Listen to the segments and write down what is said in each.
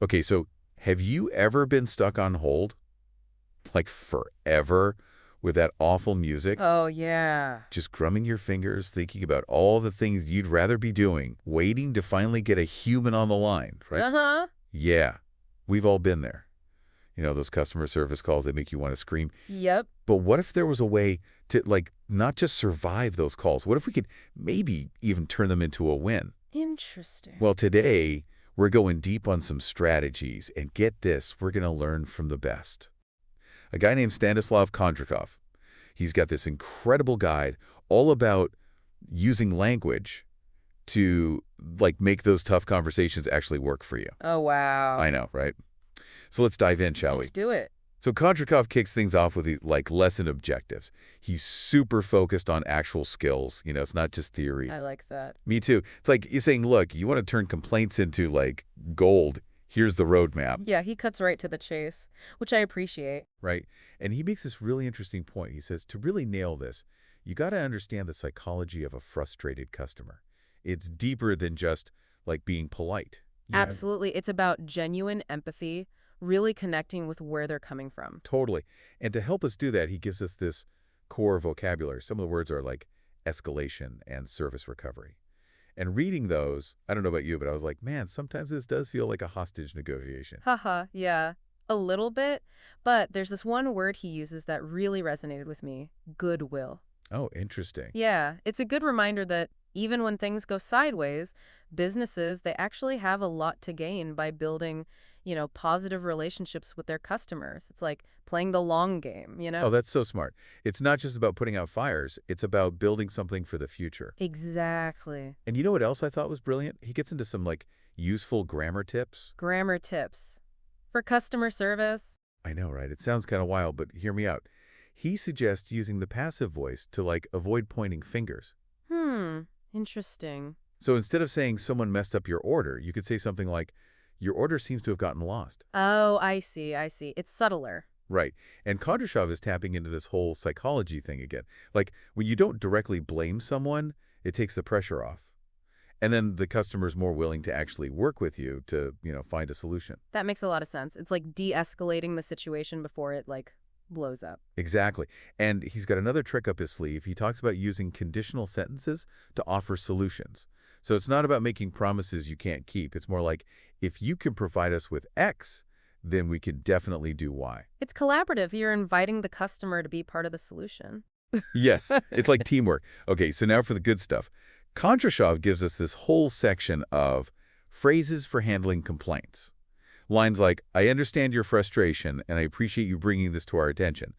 Okay, so have you ever been stuck on hold? Like forever with that awful music? Oh, yeah. Just drumming your fingers, thinking about all the things you'd rather be doing, waiting to finally get a human on the line, right? Uh-huh. Yeah, we've all been there. You know, those customer service calls that make you want to scream. Yep. But what if there was a way to, like, not just survive those calls? What if we could maybe even turn them into a win? Interesting. Well, today, we're going deep on some strategies, and get this, we're going to learn from the best. A guy named Stanislav Kondrashov. He's got this incredible guide all about using language to, like, make those tough conversations actually work for you. Oh, wow. I know, right? So let's dive in, shall we? Let's do it. So Kondrashov kicks things off with the, like, lesson objectives. He's super focused on actual skills. You know, it's not just theory. I like that. Me too. It's like he's saying, look, you want to turn complaints into, like, gold. Here's the roadmap. Yeah, he cuts right to the chase, which I appreciate. Right? And he makes this really interesting point. He says, to really nail this, you got to understand the psychology of a frustrated customer. It's deeper than just, like, being polite. Yeah, Absolutely. It's about genuine empathy, really connecting with where they're coming from. totally. And to help us do that, he gives us this core vocabulary. Some of the words are like escalation and service recovery. And reading those, I don't know about you, but I was like, man, sometimes this does feel like a hostage negotiation. Haha, yeah. A little bit, but there's this one word he uses that really resonated with me, goodwill. Oh, interesting. Yeah, it's a good reminder that even when things go sideways, businesses, they actually have a lot to gain by building, positive relationships with their customers. It's like playing the long game. Oh, that's so smart. It's not just about putting out fires. It's about building something for the future. Exactly. And you know what else I thought was brilliant? He gets into some, like, useful grammar tips. Grammar tips for customer service. I know, right? It sounds kind of wild, but hear me out. He suggests using the passive voice to, like, avoid pointing fingers. Interesting. So instead of saying someone messed up your order, you could say something like, your order seems to have gotten lost. Oh, I see. It's subtler. Right. And Kondrashov is tapping into this whole psychology thing again. Like, when you don't directly blame someone, it takes the pressure off. And then the customer's more willing to actually work with you to, find a solution. That makes a lot of sense. It's like de-escalating the situation before it, blows up. Exactly. And he's got another trick up his sleeve. He talks about using conditional sentences to offer solutions. So it's not about making promises you can't keep. It's more like, if you can provide us with X, then we can definitely do Y. It's collaborative. You're inviting the customer to be part of the solution. Yes, it's like teamwork. Okay, so now for the good stuff. Kondrashov gives us this whole section of phrases for handling complaints. Lines like, I understand your frustration, and I appreciate you bringing this to our attention.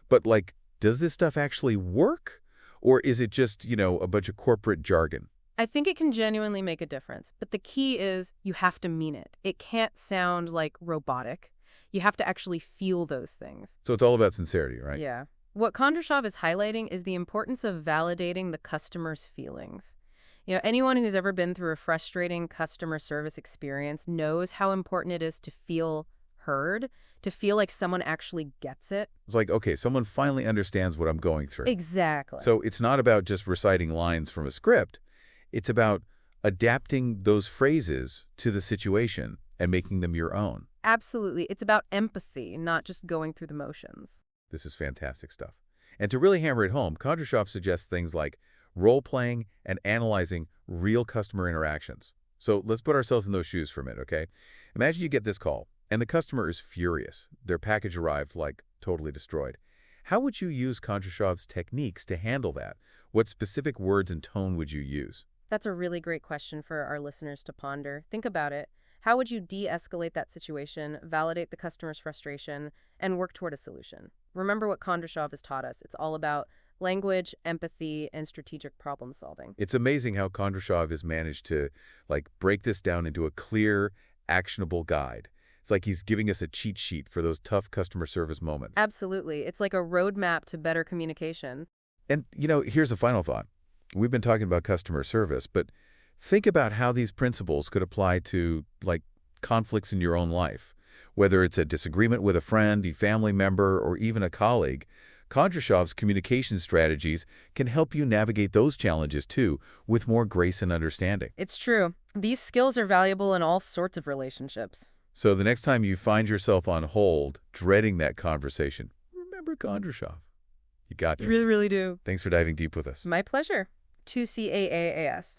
But, like, does this stuff actually work? Or is it just, a bunch of corporate jargon? I think it can genuinely make a difference, but the key is you have to mean it. It can't sound like robotic. You have to actually feel those things. So it's all about sincerity, right? Yeah. What Kondrashov is highlighting is the importance of validating the customer's feelings. Anyone who's ever been through a frustrating customer service experience knows how important it is to feel heard, to feel like someone actually gets it. It's like, okay, someone finally understands what I'm going through. Exactly. So it's not about just reciting lines from a script. It's about adapting those phrases to the situation and making them your own. Absolutely. It's about empathy, not just going through the motions. This is fantastic stuff. And to really hammer it home, Kondrashov suggests things like role-playing and analyzing real customer interactions. So let's put ourselves in those shoes for a minute, okay? Imagine you get this call, and the customer is furious. Their package arrived, like, totally destroyed. How would you use Kondrashov's techniques to handle that? What specific words and tone would you use? That's a really great question for our listeners to ponder. Think about it. How would you de-escalate that situation, validate the customer's frustration, and work toward a solution? Remember what Kondrashov has taught us. It's all about language, empathy, and strategic problem solving. It's amazing how Kondrashov has managed to, like, break this down into a clear, actionable guide. It's like he's giving us a cheat sheet for those tough customer service moments. Absolutely. It's like a roadmap to better communication. And, here's a final thought. We've been talking about customer service, but think about how these principles could apply to, like, conflicts in your own life. Whether it's a disagreement with a friend, a family member, or even a colleague, Kondrashov's communication strategies can help you navigate those challenges, too, with more grace and understanding. It's true. These skills are valuable in all sorts of relationships. So the next time you find yourself on hold, dreading that conversation, remember Kondrashov. You got this. You really, really do. Thanks for diving deep with us. My pleasure. 2CAAAS.